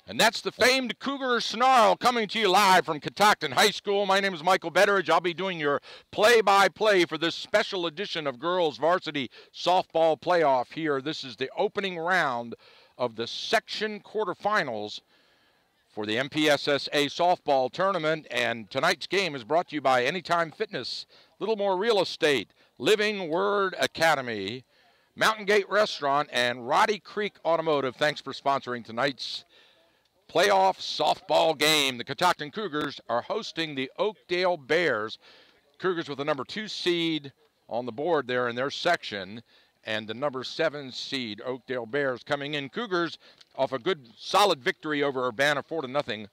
And that's the famed Cougar Snarl coming to you live from Catoctin High School. My name is Michael Betteridge. I'll be doing your play-by-play for this special edition of Girls Varsity Softball Playoff here. This is the opening round of the section quarterfinals for the MPSSA softball tournament. And tonight's game is brought to you by Anytime Fitness, Little More Real Estate, Living Word Academy, Mountain Gate Restaurant, and Roddy Creek Automotive. Thanks for sponsoring tonight's playoff softball game. The Catoctin Cougars are hosting the Oakdale Bears. Cougars with the number 2 seed on the board there in their section, and the number 7 seed Oakdale Bears coming in. Cougars off a good solid victory over Urbana 4-0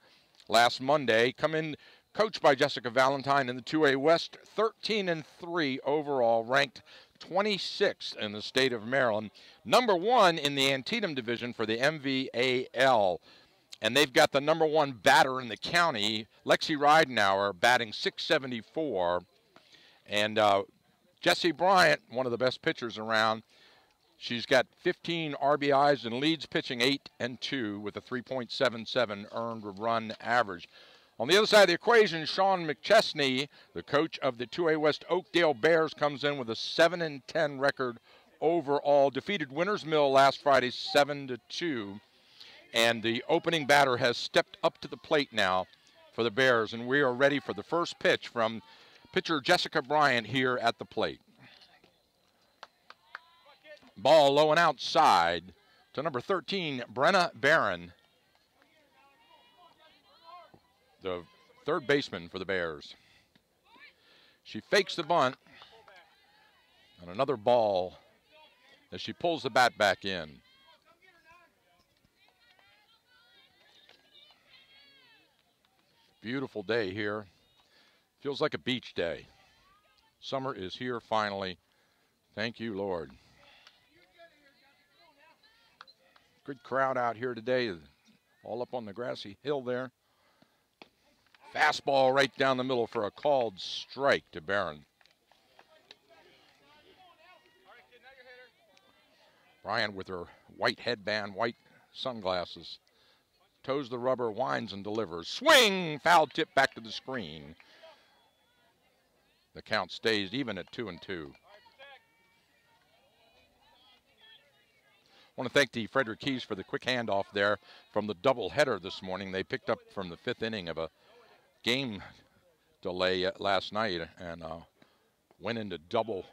last Monday. Come in coached by Jessica Valentine in the 2A West, 13-3 overall, ranked 26th in the state of Maryland. Number 1 in the Antietam division for the MVAL. And they've got the number 1 batter in the county, Lexi Ridenauer, batting .674. And Jessie Bryant, one of the best pitchers around, she's got 15 RBIs and leads pitching 8-2 with a 3.77 earned run average. On the other side of the equation, Sean McChesney, the coach of the 2A West Oakdale Bears, comes in with a 7-10 record overall. Defeated Winters Mill last Friday 7-2. And the opening batter has stepped up to the plate now for the Bears, and we are ready for the first pitch from pitcher Jessica Bryant here at the plate. Ball low and outside to number 13, Brenna Barron, the third baseman for the Bears. She fakes the bunt, and another ball as she pulls the bat back in. Beautiful day here. Feels like a beach day. Summer is here finally. Thank you, Lord. Good crowd out here today, all up on the grassy hill there. Fastball right down the middle for a called strike to Barron. Bryant with her white headband, white sunglasses. Toes the rubber, winds and delivers. Swing! Foul tip back to the screen. The count stays even at 2-2. I want to thank the Frederick Keys for the quick handoff there from the doubleheader this morning. They picked up from the 5th inning of a game delay last night and went into double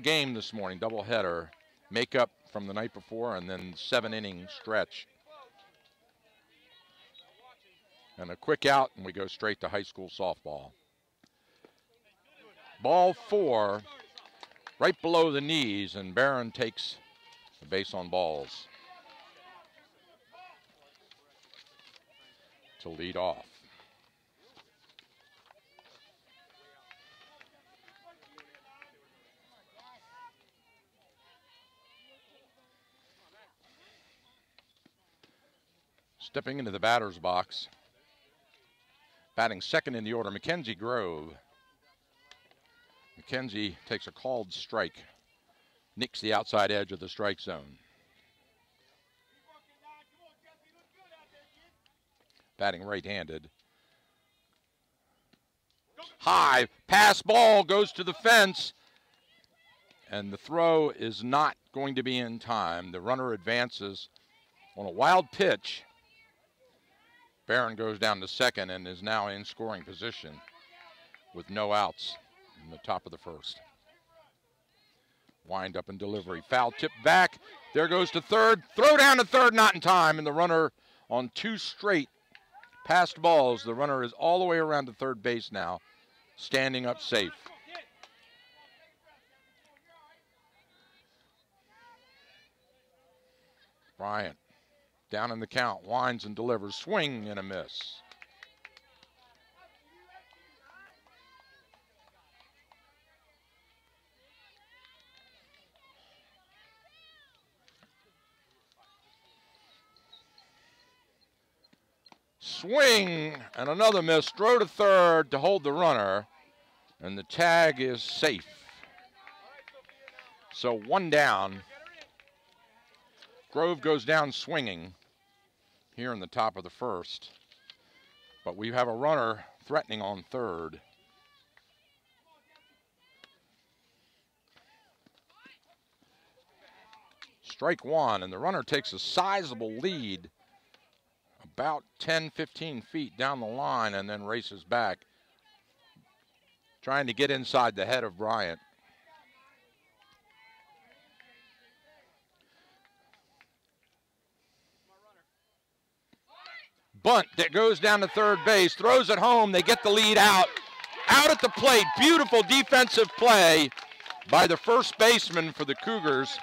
game this morning, doubleheader. Make up from the night before and then 7-inning stretch. And a quick out, and we go straight to high school softball. Ball 4, right below the knees, and Barron takes the base on balls to lead off. Stepping into the batter's box, batting second in the order, Mackenzie Grove. Mackenzie takes a called strike, nicks the outside edge of the strike zone. Batting right-handed. High, pass ball goes to the fence, and the throw is not going to be in time. The runner advances on a wild pitch. Barron goes down to second and is now in scoring position with no outs in the top of the first. Wind up and delivery. Foul tip back. There goes to third. Throw down to third, not in time. And the runner on 2 straight passed balls. The runner is all the way around to third base now, standing up safe. Bryant. Down in the count, winds and delivers, swing and a miss. Swing and another miss, throw to third to hold the runner, and the tag is safe. So 1 down. Grove goes down swinging. here in the top of the first. But we have a runner threatening on third. Strike one, and the runner takes a sizable lead about 10, 15 feet down the line and then races back, trying to get inside the head of Bryant. Bunt that goes down to third base, throws it home, they get the lead out at the plate. Beautiful defensive play by the first baseman for the Cougars,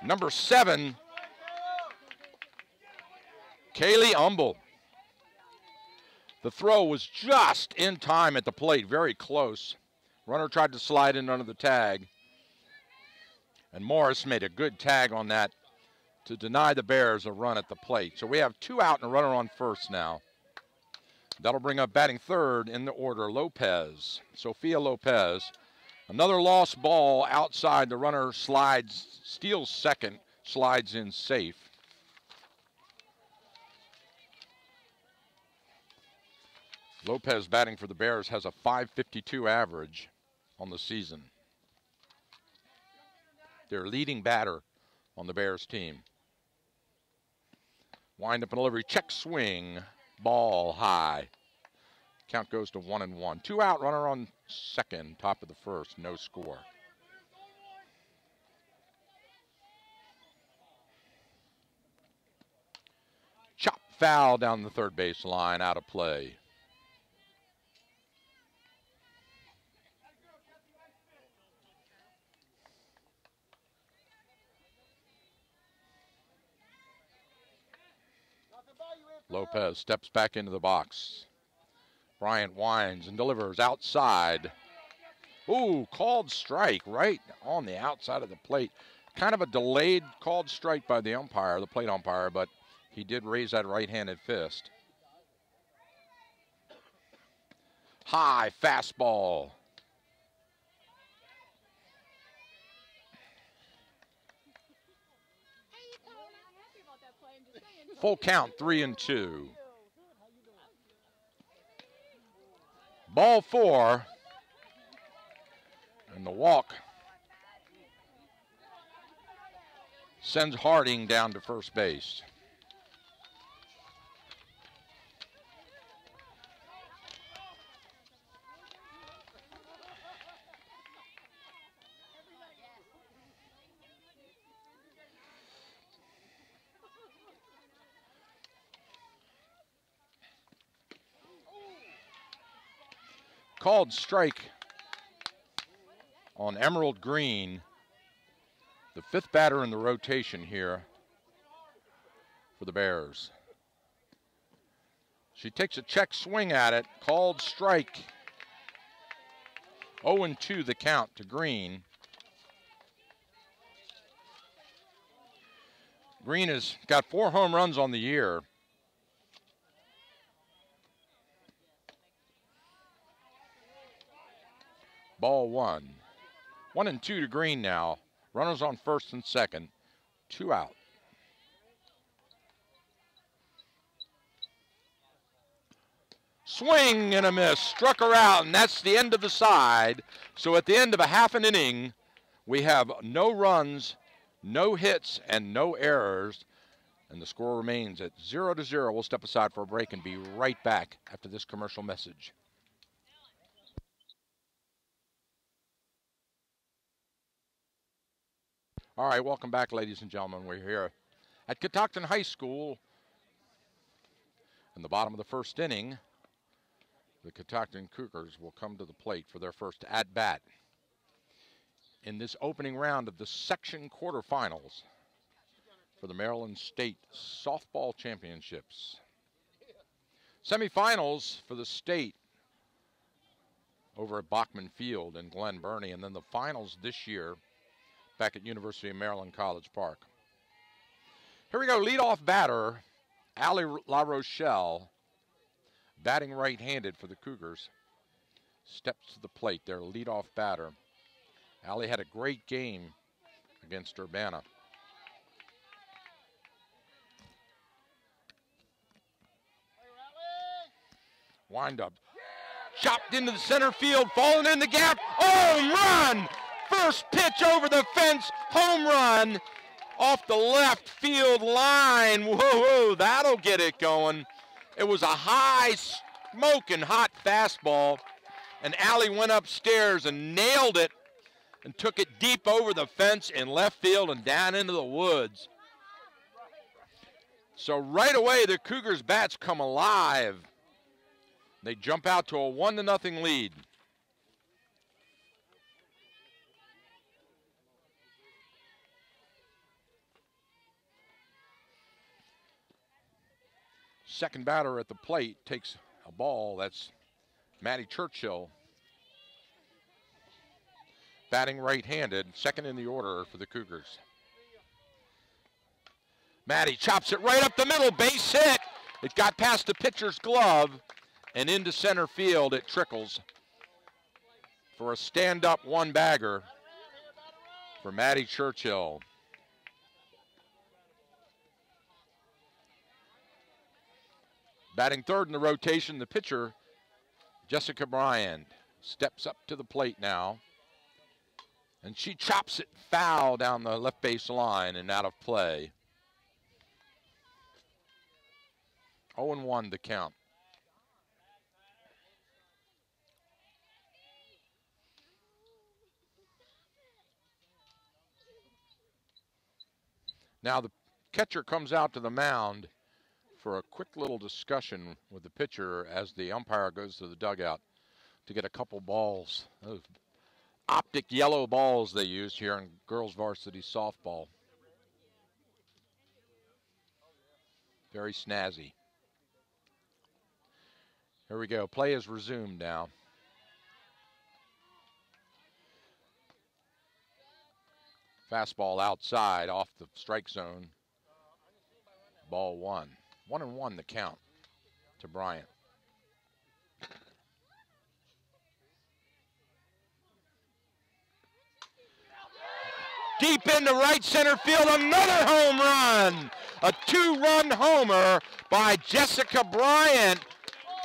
number 7, Kaylee Umble. The throw was just in time at the plate, very close. Runner tried to slide in under the tag, and Morris made a good tag on that to deny the Bears a run at the plate. So we have 2 out and a runner on first now. That'll bring up batting third in the order, Lopez, Sophia Lopez. Another lost ball outside. The runner slides, steals second, slides in safe. Lopez, batting for the Bears, has a .552 average on the season. Their leading batter on the Bears team. Wind up and delivery, check swing, ball high. Count goes to 1-1. 2 out, runner on second, top of the first, no score. Chop foul down the third base line, out of play. Lopez steps back into the box. Bryant winds and delivers outside. Ooh, called strike right on the outside of the plate. Kind of a delayed called strike by the umpire, the plate umpire, but he did raise that right-handed fist. High fastball. Full count, 3-2. Ball 4. And the walk sends Harding down to first base. Called strike on Emerald Green, the 5th batter in the rotation here for the Bears. She takes a check swing at it, called strike. 0-2 the count to Green. Green has got 4 home runs on the year. Ball 1. 1-2 to Green now. Runners on first and second. 2 out. Swing and a miss. Struck her out, and that's the end of the side. So at the end of a half an inning, we have no runs, no hits, and no errors. And the score remains at 0-0. We'll step aside for a break and be right back after this commercial message. All right, welcome back, ladies and gentlemen. We're here at Catoctin High School. In the bottom of the first inning, the Catoctin Cougars will come to the plate for their first at-bat in this opening round of the section quarterfinals for the Maryland State Softball Championships. Semifinals for the state over at Bachman Field in Glen Burnie, and then the finals this year back at University of Maryland College Park. Here we go, leadoff batter, Allie La Rochelle, batting right-handed for the Cougars. Steps to the plate, their leadoff batter. Allie had a great game against Urbana. Wind up. Chopped into the center field, falling in the gap. Home run! First pitch over the fence, home run off the left field line. Whoa, that'll get it going. It was a high, smoking hot fastball, and Allie went upstairs and nailed it and took it deep over the fence in left field and down into the woods. So right away, the Cougars' bats come alive. They jump out to a 1-0 lead. Second batter at the plate takes a ball. That's Maddie Churchill. Batting right-handed, second in the order for the Cougars. Maddie chops it right up the middle, base hit. It got past the pitcher's glove and into center field. It trickles for a stand-up one-bagger for Maddie Churchill. Batting third in the rotation, the pitcher, Jessica Bryant, steps up to the plate now. And she chops it foul down the left base line and out of play. 0-1 the count. Now the catcher comes out to the mound for a quick little discussion with the pitcher as the umpire goes to the dugout to get a couple balls. Those optic yellow balls they used here in girls varsity softball. Very snazzy. Here we go. Play is resumed now. Fastball outside off the strike zone. Ball one. 1-1 the count to Bryant. Deep into right center field, another home run. A 2-run homer by Jessica Bryant,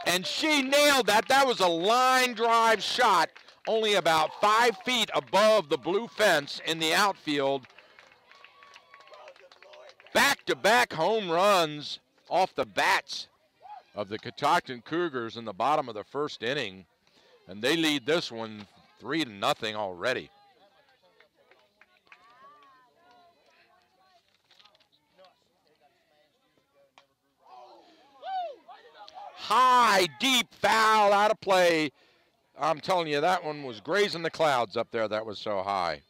and she nailed that. That was a line drive shot, only about 5 feet above the blue fence in the outfield. Back-to-back home runs off the bats of the Catoctin Cougars in the bottom of the first inning, and they lead this one 3-0 already. High, deep foul out of play. I'm telling you, that one was grazing the clouds up there. That was so high.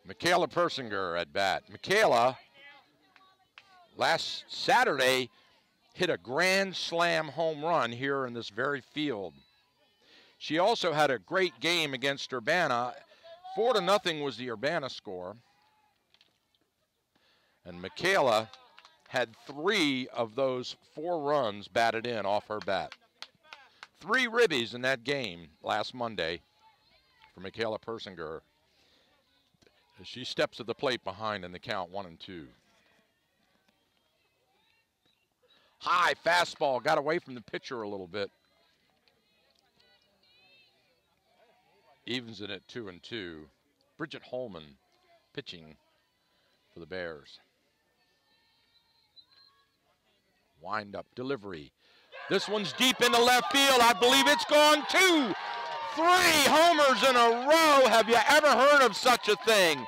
Michaela Persinger at bat. Michaela, last Saturday, hit a grand slam home run here in this very field. She also had a great game against Urbana. 4-0 was the Urbana score. And Michaela had 3 of those 4 runs batted in off her bat. 3 ribbies in that game last Monday for Michaela Persinger. She steps to the plate behind in the count 1-2. High fastball, got away from the pitcher a little bit. Evens it at 2-2. Bridget Holman pitching for the Bears. Wind up delivery. This one's deep into left field. I believe it's gone 2. 3 homers in a row. Have you ever heard of such a thing?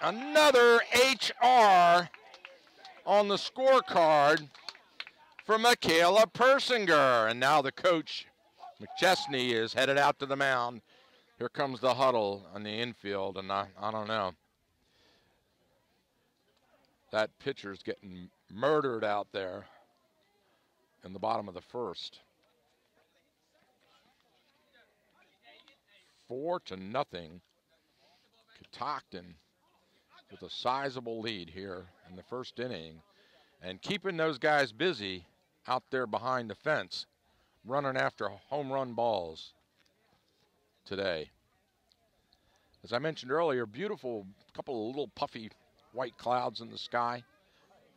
Another HR on the scorecard for Michaela Persinger. And now the coach, McChesney, is headed out to the mound. Here comes the huddle on the infield, and I don't know. That pitcher's getting murdered out there in the bottom of the first. 4-0. Catoctin with a sizable lead here in the first inning, and keeping those guys busy out there behind the fence, running after home run balls today. As I mentioned earlier, beautiful couple of little puffy white clouds in the sky,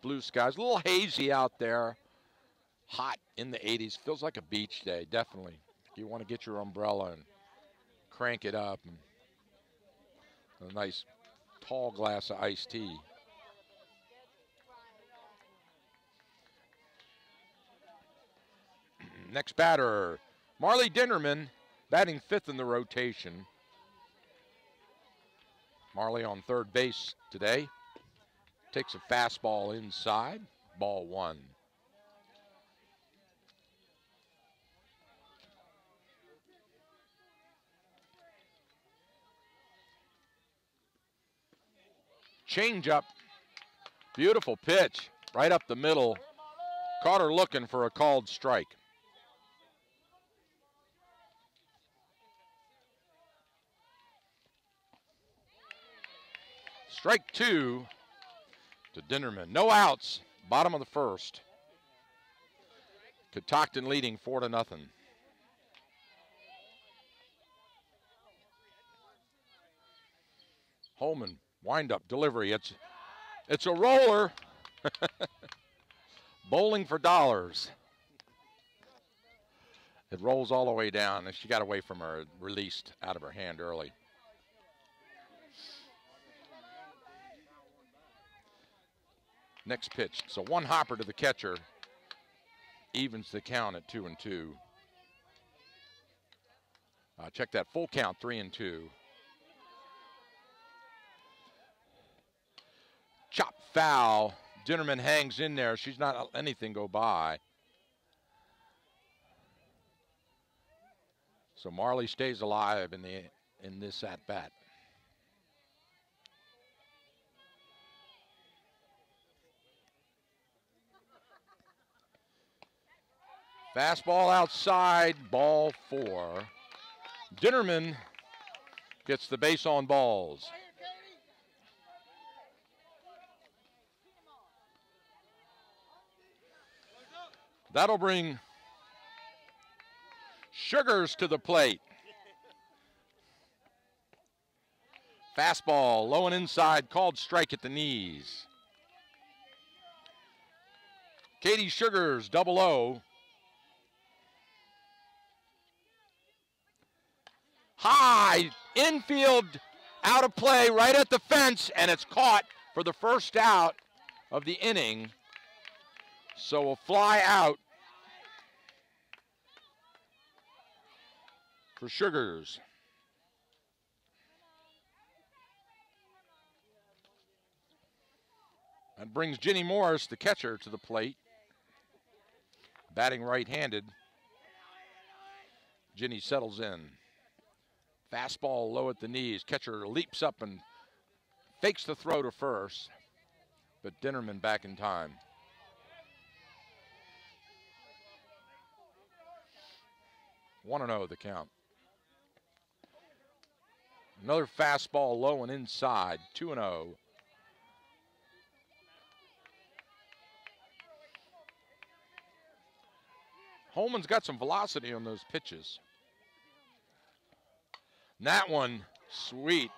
blue skies, a little hazy out there, hot in the 80s. Feels like a beach day, definitely. You want to get your umbrella and crank it up, and a nice tall glass of iced tea. Next batter, Marley Dinnerman, batting fifth in the rotation. Marley on third base today. Takes a fastball inside, ball one. Change-up, beautiful pitch, right up the middle. Carter looking for a called strike. Strike two to Dinnerman. No outs, bottom of the first. Catoctin leading 4-0. Holman, wind-up delivery. It's a roller. Bowling for dollars. It rolls all the way down, and she got away from her, released out of her hand early. Next pitch, so one hopper to the catcher, evens the count at 2-2. Check that full count, 3-2. Chop foul. Dinnerman hangs in there. She's not letting anything go by. So Marley stays alive in this at bat. Fastball outside, ball four. Dinnerman gets the base on balls. That'll bring Sugars to the plate. Fastball, low and inside, called strike at the knees. Katie Sugars, 0-0. High, infield, out of play, right at the fence, and it's caught for the first out of the inning. So a fly out for Sugars. That brings Ginny Morris, the catcher, to the plate. Batting right-handed. Ginny settles in. Fastball low at the knees. Catcher leaps up and fakes the throw to first, but Dinnerman back in time. One and 0 the count. Another fastball low and inside, 2-0. Holman's got some velocity on those pitches. And that one, sweet.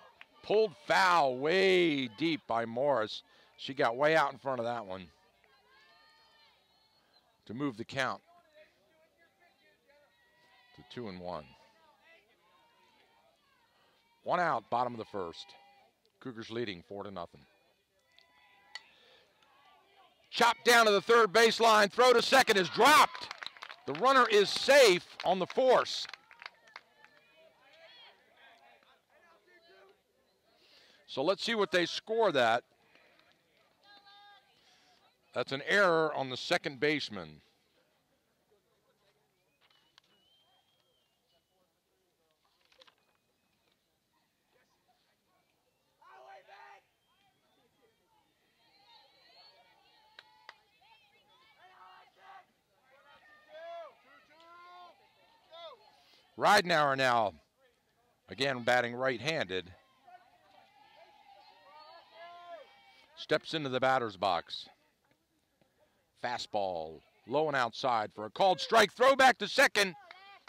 Pulled foul way deep by Morris. She got way out in front of that one to move the count to 2-1. One out, bottom of the first. Cougars leading 4-0. Chopped down to the third baseline. Throw to second is dropped. The runner is safe on the force. So let's see what they score that. That's an error on the second baseman. Ridenauer now, again batting right-handed. steps into the batter's box. Fastball, low and outside for a called strike. Throw back to second.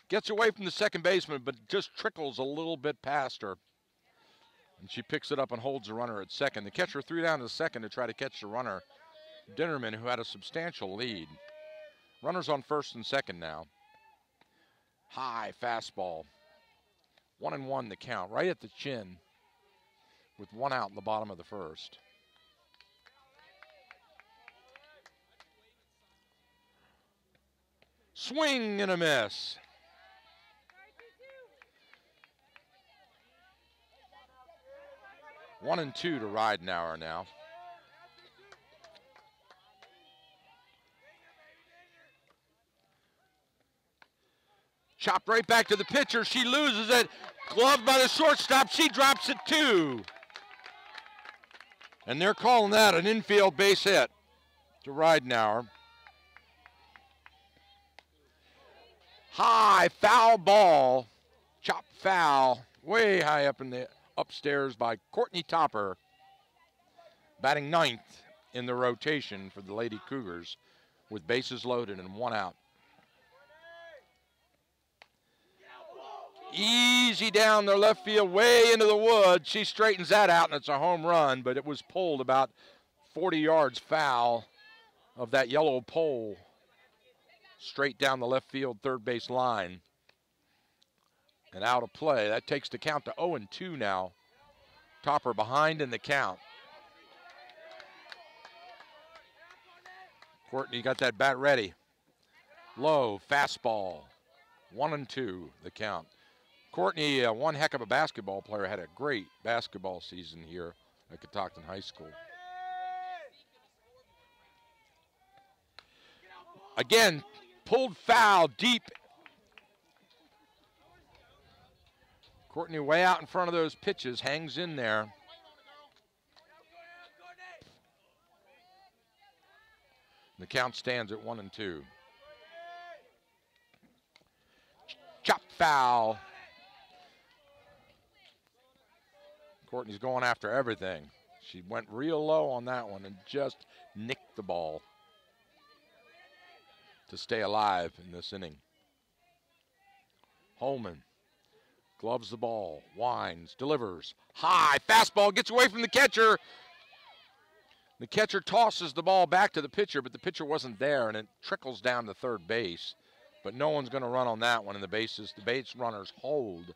Gets away from the second baseman, but just trickles a little bit past her. And she picks it up and holds the runner at second. The catcher threw down to second to try to catch the runner, Dinnerman, who had a substantial lead. Runners on first and second now. High fastball. 1-1 the count, right at the chin, with one out in the bottom of the first. Swing and a miss. One and two to Ridenauer now. Chopped right back to the pitcher. She loses it. Gloved by the shortstop. She drops it too. And they're calling that an infield base hit to Ridenauer. High foul ball. Chopped foul. Way high up in the upstairs by Courtney Topper. Batting ninth in the rotation for the Lady Cougars with bases loaded and one out. Easy down the left field, way into the woods. She straightens that out, and it's a home run, but it was pulled about 40 yards foul of that yellow pole straight down the left field third base line. And out of play. That takes the count to 0-2 now. Topper behind in the count. Courtney got that bat ready. Low, fastball. 1-2 the count. Courtney, one heck of a basketball player, had a great basketball season here at Catoctin High School. Again, pulled foul deep. Courtney way out in front of those pitches, hangs in there. The count stands at 1-2. Chop foul. Courtney's going after everything. She went real low on that one and just nicked the ball to stay alive in this inning. Holman gloves the ball, winds, delivers. High fastball, gets away from the catcher. The catcher tosses the ball back to the pitcher, but the pitcher wasn't there, and it trickles down to third base. But no one's going to run on that one, and the base runners hold.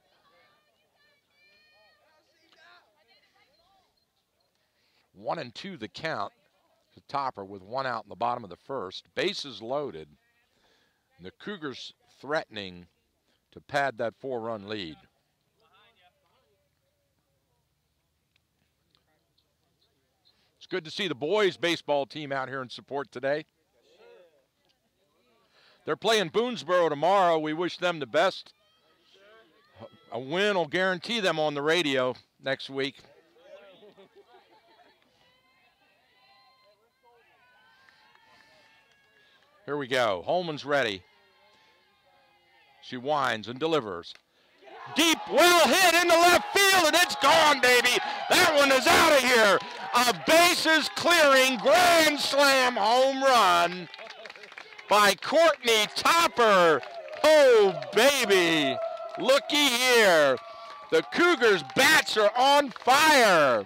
1-2 the count to Topper with one out in the bottom of the first. Bases loaded. And the Cougars threatening to pad that 4-run lead. It's good to see the boys baseball team out here in support today. They're playing Boonesboro tomorrow. We wish them the best. A win will guarantee them on the radio next week. Here we go. Holman's ready. She winds and delivers. Deep, well hit into left field, and it's gone, baby. That one is out of here. A bases clearing grand slam home run by Courtney Topper. Oh, baby. Looky here. The Cougars' bats are on fire.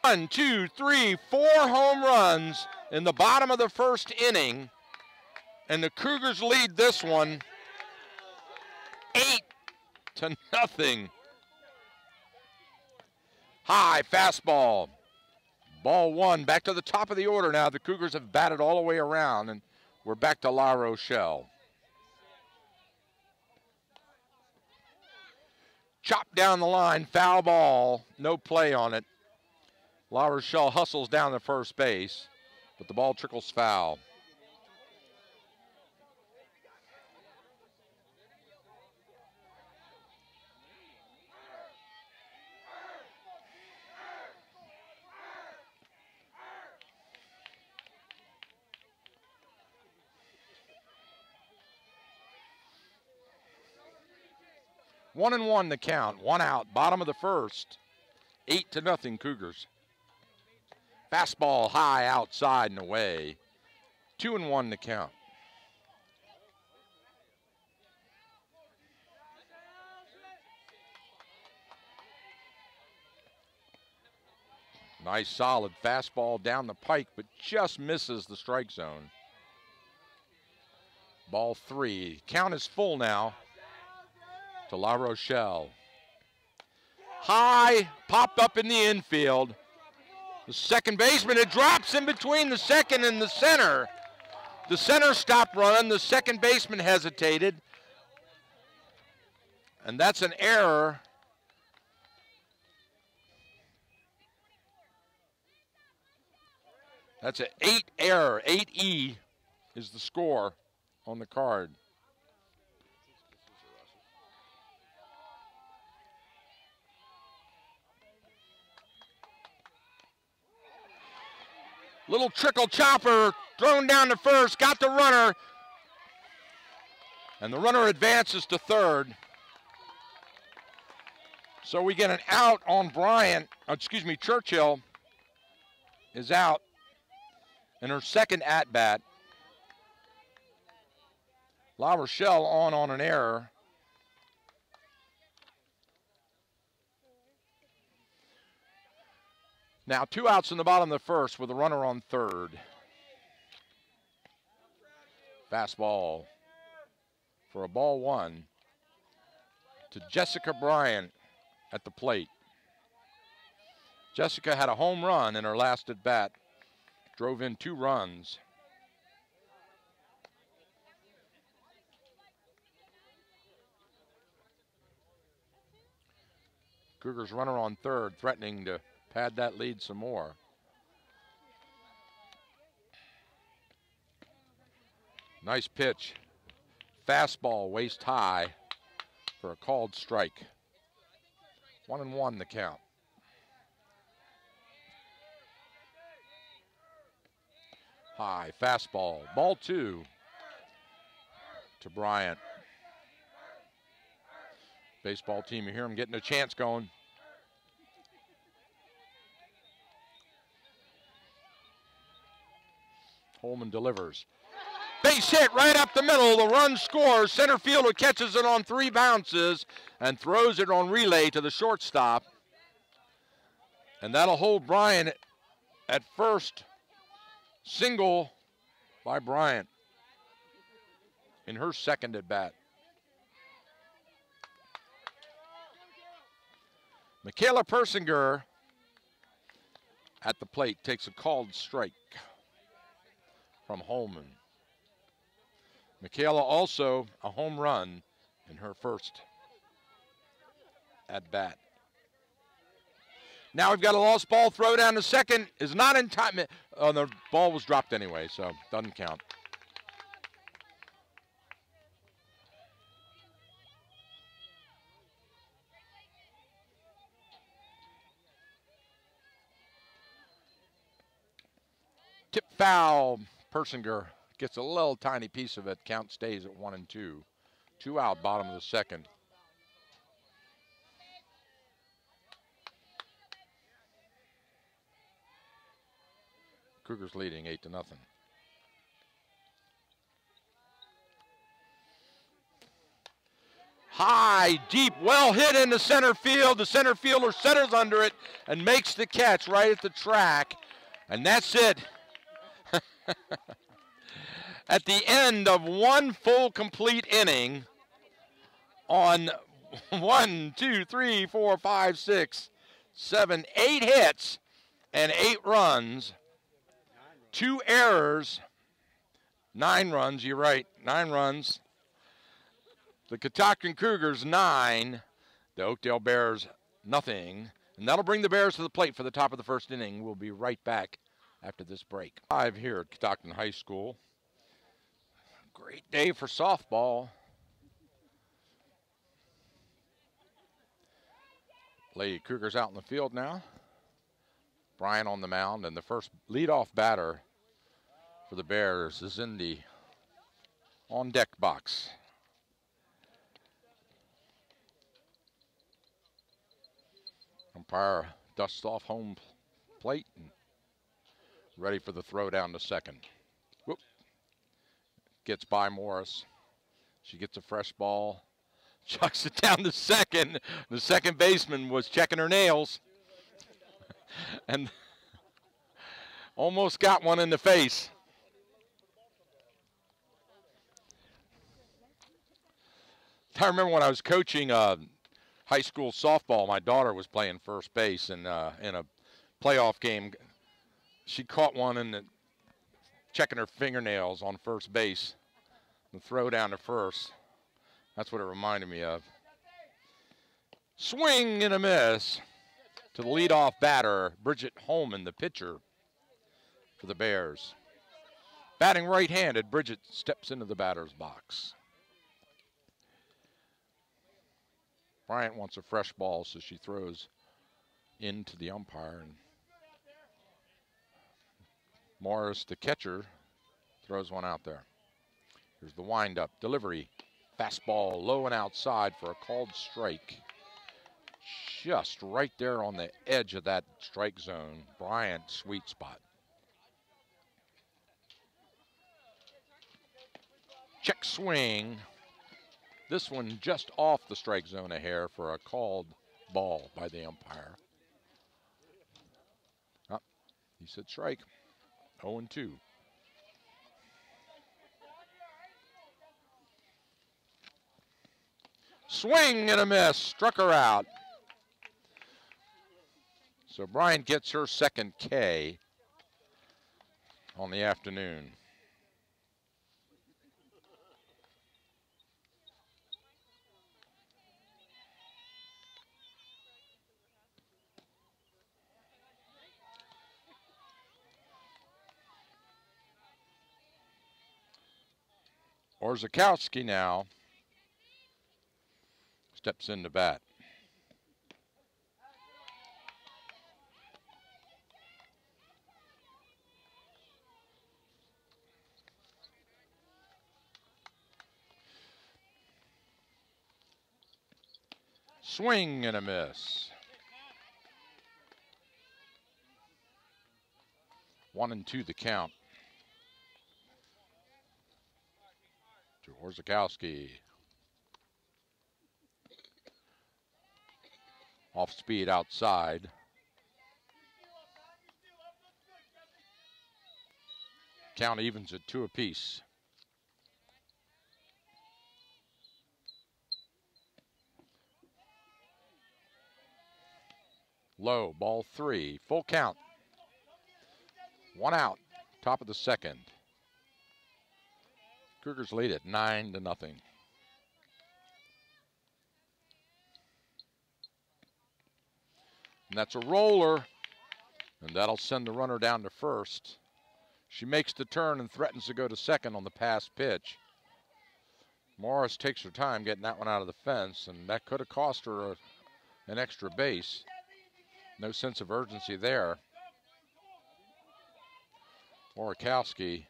One, two, three, 4 home runs in the bottom of the first inning. And the Cougars lead this one 8-0. High fastball. Ball one. Back to the top of the order now. The Cougars have batted all the way around, and we're back to La Rochelle. Chopped down the line. Foul ball. No play on it. La Rochelle hustles down to first base, but the ball trickles foul. 1-1 the count. 1 out. Bottom of the first. 8-0 Cougars. Fastball high outside and away. 2-1 the count. Nice solid fastball down the pike, but just misses the strike zone. Ball 3. Count is full now to La Rochelle. High, popped up in the infield. The second baseman, it drops in between the second and the center. The center stopped running, the second baseman hesitated. And that's an error. That's an 8 error. 8E is the score on the card. Little trickle chopper thrown down to first, got the runner. And the runner advances to third. So we get an out on Churchill is out in her second at-bat. La Rochelle on an error. Now 2 outs in the bottom of the first with a runner on third. Fastball for a ball 1 to Jessica Bryant at the plate. Jessica had a home run in her last at bat. Drove in 2 runs. Cougars runner on third, threatening to pad that lead some more. Nice pitch. Fastball waist high for a called strike. 1-1 the count. High fastball. Ball 2 to Bryant. Baseball team, you hear them getting a chance going. Holman delivers. Base hit right up the middle. The run scores. Center fielder catches it on 3 bounces and throws it on relay to the shortstop. And that'll hold Bryant at first. Single by Bryant in her second at bat. Michaela Persinger at the plate takes a called strike from Holman. Michaela also a home run in her first at bat. Now we've got a lost ball, throw down to second, is not in time. Oh, the ball was dropped anyway, so doesn't count. Tip foul, Persinger gets a little tiny piece of it. Count stays at 1-2. 2 out, bottom of the second. Cougars leading 8-0. High, deep, well hit into center field. The center fielder centers under it and makes the catch right at the track. And that's it. At the end of 1 full complete inning on 1, 2, 3, 4, 5, 6, 7, 8 hits and 8 runs. 2 errors, 9 runs, you're right, 9 runs. The Catoctin Cougars 9, the Oakdale Bears nothing. And that'll bring the Bears to the plate for the top of the first inning. We'll be right back after this break. 5 here at Catoctin High School. Great day for softball. Lady Cougars out in the field now. Bryant on the mound, and the first leadoff batter for the Bears is in the on-deck box. Umpire dusts off home plate and ready for the throw down to second. Whoop. Gets by Morris. She gets a fresh ball. Chucks it down to second. The second baseman was checking her nails. And almost got one in the face. I remember when I was coaching high school softball, my daughter was playing first base, and in a playoff game, she caught one in checking her fingernails on first base. The throw down to first. That's what it reminded me of. Swing and a miss to the leadoff batter, Bridget Holman, the pitcher for the Bears. Batting right-handed, Bridget steps into the batter's box. Bryant wants a fresh ball, so she throws into the umpire. And Morris, the catcher, throws one out there. Here's the windup, delivery. Fastball low and outside for a called strike. Just right there on the edge of that strike zone. Bryant, sweet spot. Check swing. This one just off the strike zone a hair for a called ball by the umpire. Oh, he said strike. 0-2. Swing and a miss. Struck her out. So Bryant gets her second K on the afternoon. Orzechowski now steps in to bat. Swing and a miss. 1-2 the count. To Orzechowski. Off speed outside. Count evens at 2 apiece. Low, ball 3, full count. 1 out, top of the second. Cougars lead at 9-0. And that's a roller, and that'll send the runner down to first. She makes the turn and threatens to go to second on the pass pitch. Morris takes her time getting that one out of the fence, and that could have cost her an extra base. No sense of urgency there. Orzechowski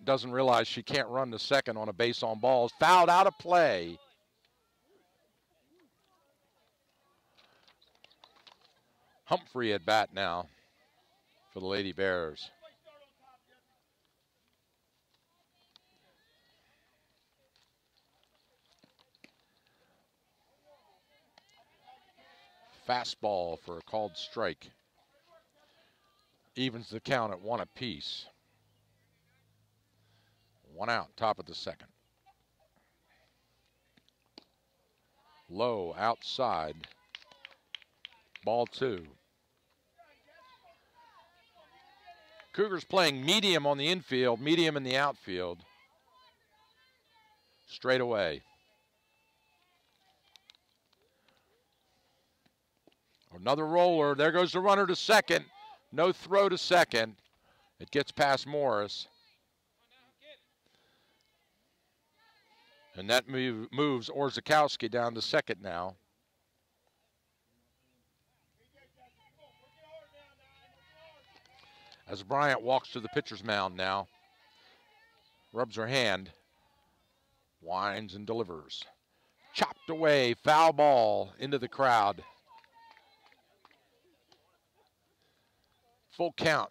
doesn't realize she can't run to second on a base on balls. Fouled out of play. Humphrey at bat now for the Lady Bears. Fastball for a called strike. Evens the count at 1 apiece. 1 out, top of the second. Low, outside. Ball 2. Cougars playing medium on the infield, medium in the outfield. Straight away. Another roller. There goes the runner to second. No throw to second. It gets past Morris. And that moves Orzechowski down to second now. As Bryant walks to the pitcher's mound now. Rubs her hand. Winds and delivers. Chopped away, foul ball into the crowd. Full count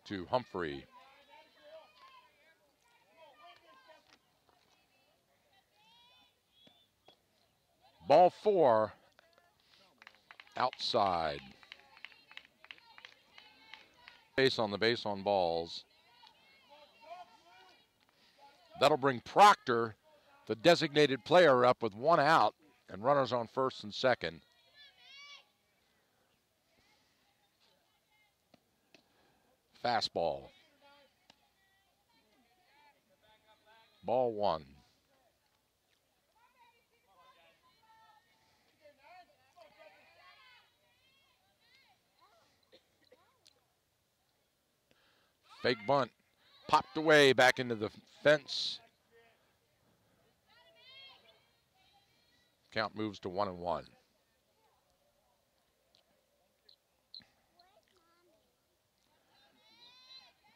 to Humphrey. Ball 4, outside. Base on balls. That'll bring Proctor, the designated player, up with 1 out and runners on first and second. Fastball. Ball 1. Fake bunt. Popped away back into the fence. Count moves to 1-1.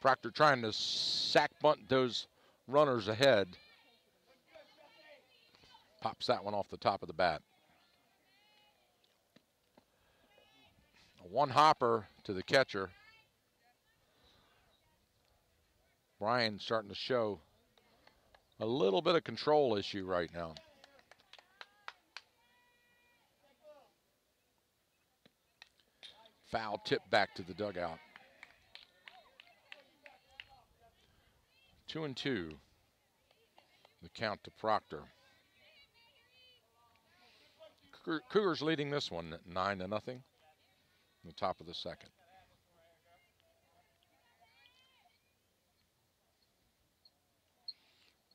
Proctor trying to sack bunt those runners ahead. Pops that one off the top of the bat. A 1 hopper to the catcher. Brian starting to show a little bit of control issue right now. Foul tip back to the dugout. 2-2. The count to Proctor. Cougars leading this one at 9-0. In the top of the second.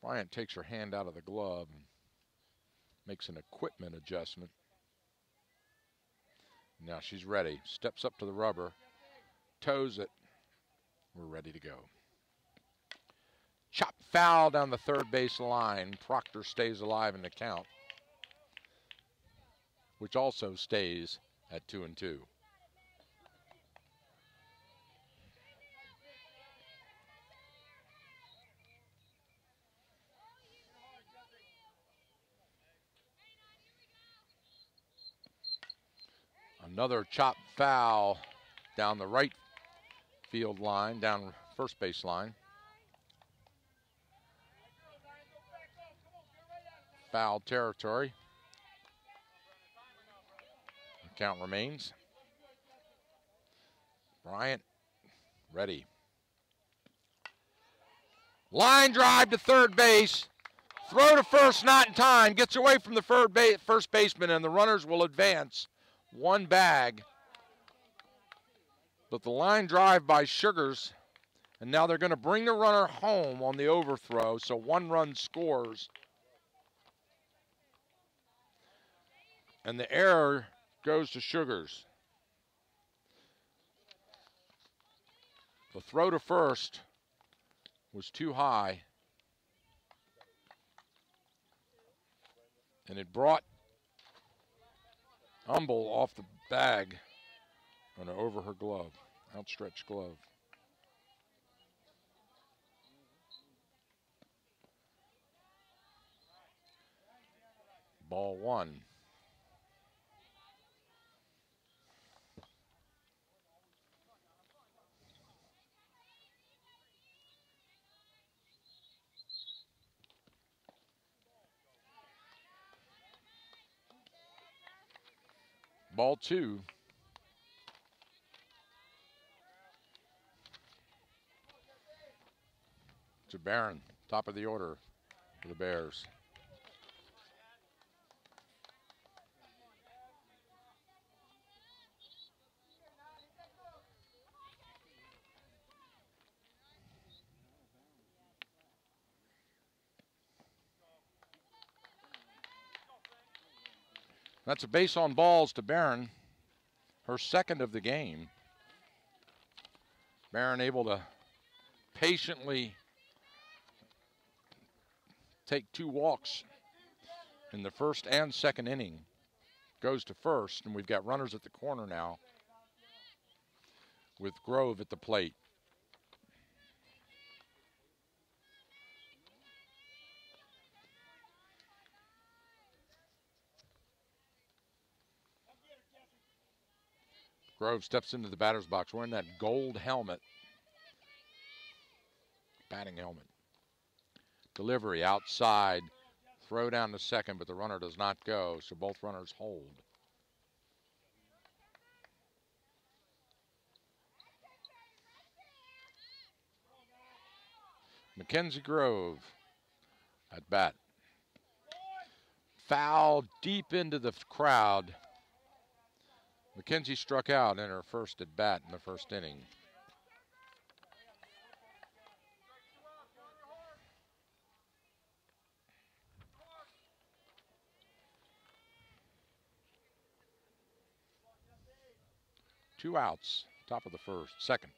Bryant takes her hand out of the glove and makes an equipment adjustment. Now she's ready. Steps up to the rubber, toes it. We're ready to go. Chop foul down the third base line. Proctor stays alive in the count, which also stays at 2-2. Another chop foul down the right field line, down first base line. Foul territory. The count remains. Bryant ready. Line drive to third base. Throw to first, not in time. Gets away from the first baseman, and the runners will advance. 1 bag. But the line drive by Sugars, and now they're going to bring the runner home on the overthrow, so 1 run scores. And the error goes to Sugars. The throw to first was too high, and it brought Humble off the bag and over her glove, outstretched glove. Ball 1. Ball 2. To Barron, top of the order for the Bears. That's a base on balls to Barron, her second of the game. Barron able to patiently take 2 walks in the first and second inning. Goes to first, and we've got runners at the corner now with Grove at the plate. Grove steps into the batter's box wearing that gold helmet. Batting helmet. Delivery outside. Throw down to second, but the runner does not go, so both runners hold. Mackenzie Grove at bat. Foul deep into the crowd. Mackenzie struck out in her first at bat in the first inning. Two outs, top of the second.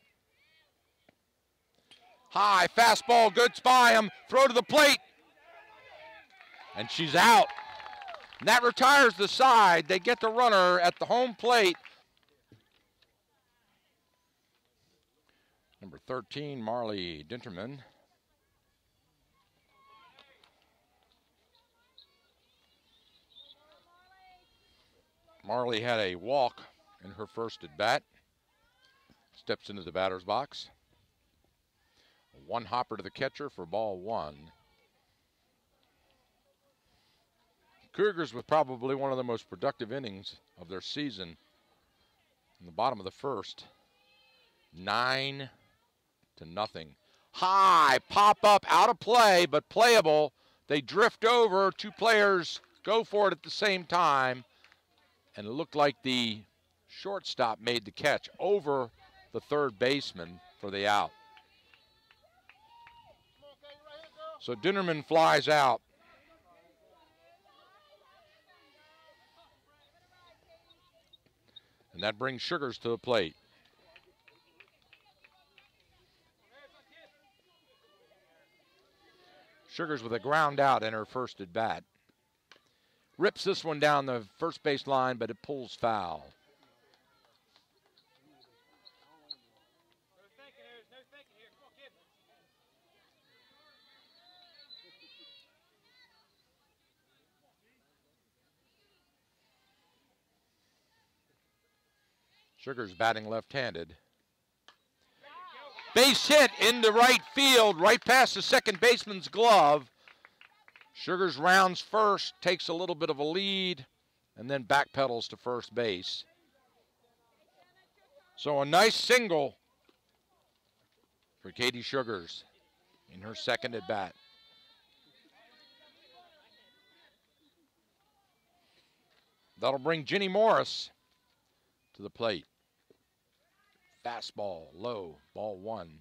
High fastball, good by him. Throw to the plate. And she's out. And that retires the side. They get the runner at the home plate. Number 13, Marley Dinterman. Marley had a walk in her first at bat. Steps into the batter's box. One hopper to the catcher for ball one. Cougars with probably one of the most productive innings of their season in the bottom of the first. 9-0. High pop up, out of play, but playable. They drift over. Two players go for it at the same time. And it looked like the shortstop made the catch over the third baseman for the out. So Dinterman flies out. And that brings Sugars to the plate. Sugars with a ground out in her first at bat. Rips this one down the first base line, but it pulls foul. Sugars batting left-handed. Base hit into right field, right past the second baseman's glove. Sugars rounds first, takes a little bit of a lead, and then backpedals to first base. So a nice single for Katie Sugars in her second at bat. That'll bring Ginny Morris to the plate. Fastball, low, ball one.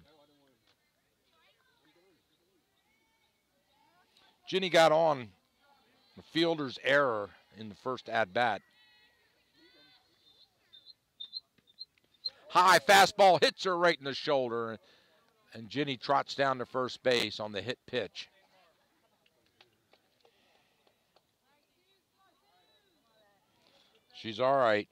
Ginny got on the fielder's error in the first at-bat. High fastball hits her right in the shoulder, and Ginny trots down to first base on the hit pitch. She's all right.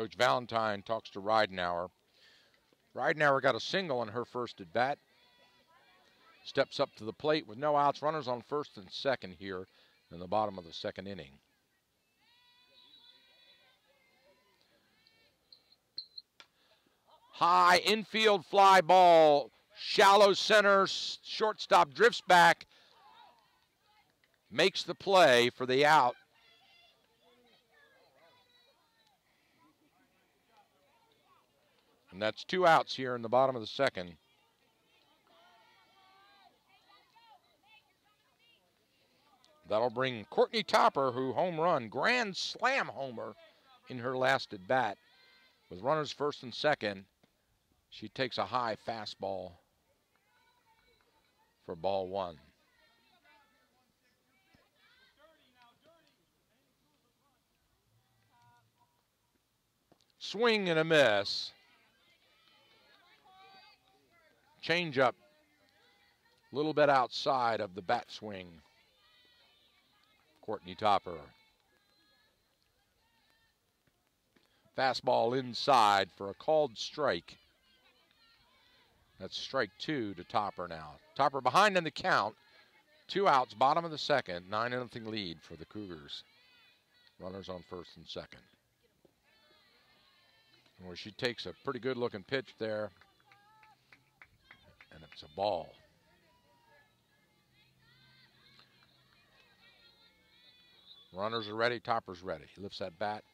Coach Valentine talks to Ridenauer. Ridenauer got a single in her first at bat. Steps up to the plate with no outs. Runners on first and second here in the bottom of the second inning. High infield fly ball. Shallow center. Shortstop drifts back. Makes the play for the out. And that's two outs here in the bottom of the second. That'll bring Courtney Topper, who home run, grand slam homer in her last at bat. With runners first and second, she takes a high fastball for ball one. Swing and a miss. Change up a little bit outside of the bat swing. Courtney Topper. Fastball inside for a called strike. That's strike 2 to Topper now. Topper behind in the count. 2 outs, bottom of the second. 9-0 lead for the Cougars. Runners on first and second. Where she takes a pretty good looking pitch there. And it's a ball. Runners are ready, Topper's ready. He lifts that bat.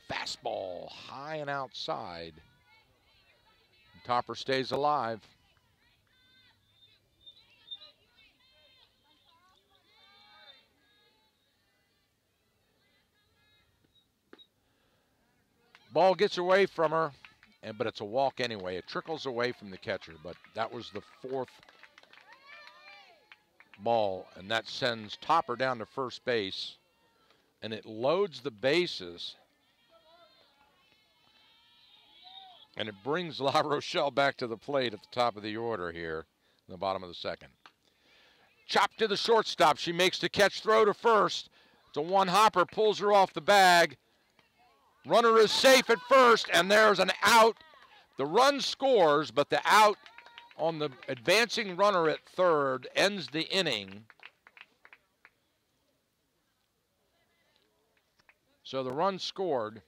Fastball high and outside. And Topper stays alive. Ball gets away from her, but it's a walk anyway. It trickles away from the catcher, but that was the 4th ball, and that sends Topper down to first base, and it loads the bases, and it brings La Rochelle back to the plate at the top of the order here in the bottom of the second. Chop to the shortstop. She makes the catch throw to first. It's a one-hopper, pulls her off the bag. Runner is safe at first, and there's an out. The run scores, but the out on the advancing runner at third ends the inning. So the run scored.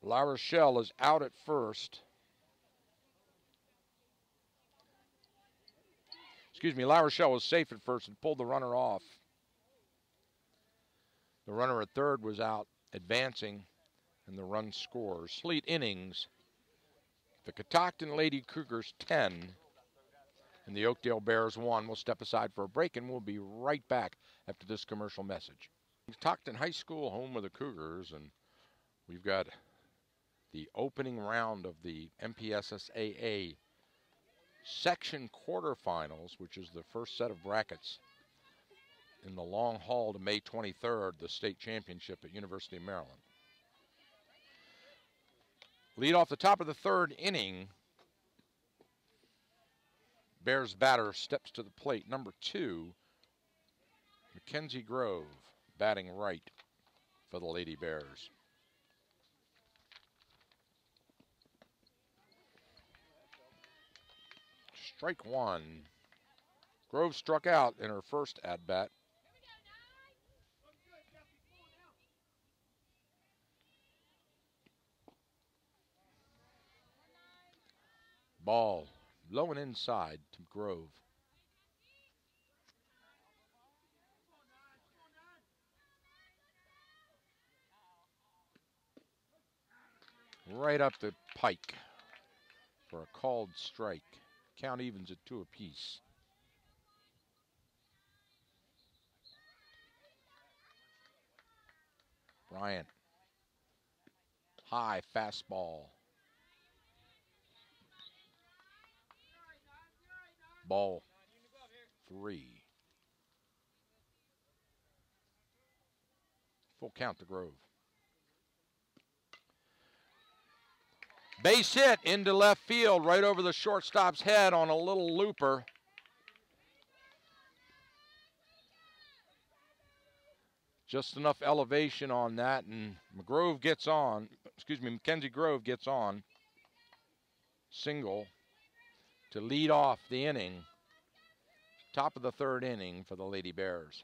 La Rochelle is out at first. Excuse me, La Rochelle was safe at first and pulled the runner off. The runner at third was out advancing, and the run scores. Complete innings. The Catoctin Lady Cougars 10 and the Oakdale Bears 1. We'll step aside for a break, and we'll be right back after this commercial message. Catoctin High School, home of the Cougars, and we've got the opening round of the MPSSAA Section quarterfinals, which is the first set of brackets in the long haul to May 23rd, the state championship at University of Maryland. Lead off the top of the third inning. Bears batter steps to the plate. Number 2, Mackenzie Grove, batting right for the Lady Bears. Strike 1. Grove struck out in her first at-bat. Ball low and inside to Grove. Right up the pike for a called strike. Count evens at 2 apiece. Bryant. High fastball. Ball 3. Full count to Grove. Base hit into left field, right over the shortstop's head on a little looper. Just enough elevation on that, and Mackenzie Grove gets on. Single to lead off the inning. Top of the third inning for the Lady Bears.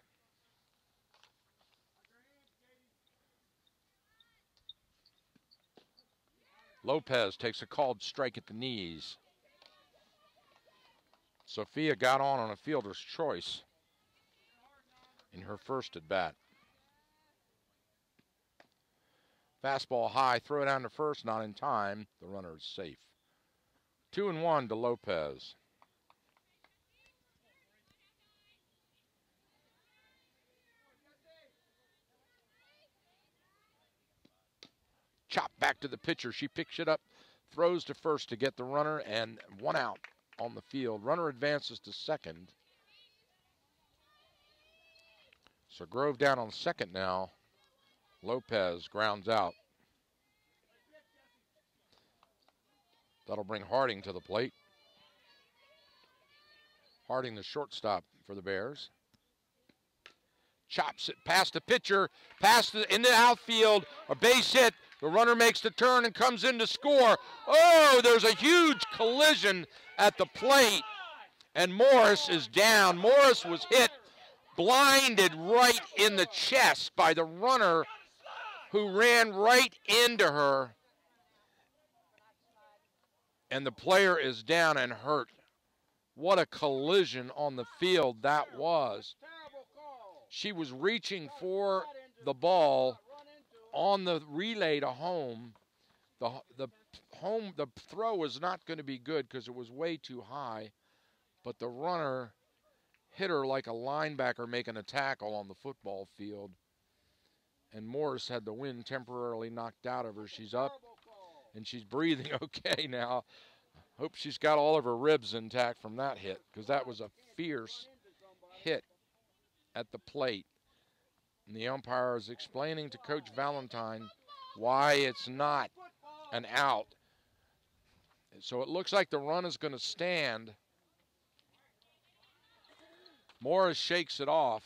Lopez takes a called strike at the knees. Sophia got on a fielder's choice in her first at bat. Fastball high, throw it down to first, not in time. The runner is safe. 2-1 to Lopez. Chop back to the pitcher. She picks it up, throws to first to get the runner, and 1 out on the field. Runner advances to second. So Grove down on second now. Lopez grounds out. That'll bring Harding to the plate. Harding, the shortstop for the Bears. chops it past the pitcher, in the outfield, a base hit. The runner makes the turn and comes in to score. Oh, there's a huge collision at the plate, and Morris is down. Morris was hit, blinded right in the chest by the runner who ran right into her. And the player is down and hurt. What a collision on the field that was. She was reaching for the ball on the relay to home. The throw was not going to be good because it was way too high, but the runner hit her like a linebacker making a tackle on the football field. And Morris had the wind temporarily knocked out of her. She's up and she's breathing okay now. Hope she's got all of her ribs intact from that hit, because that was a fierce hit at the plate. And the umpire is explaining to Coach Valentine why it's not an out. So it looks like the run is going to stand. Morris shakes it off.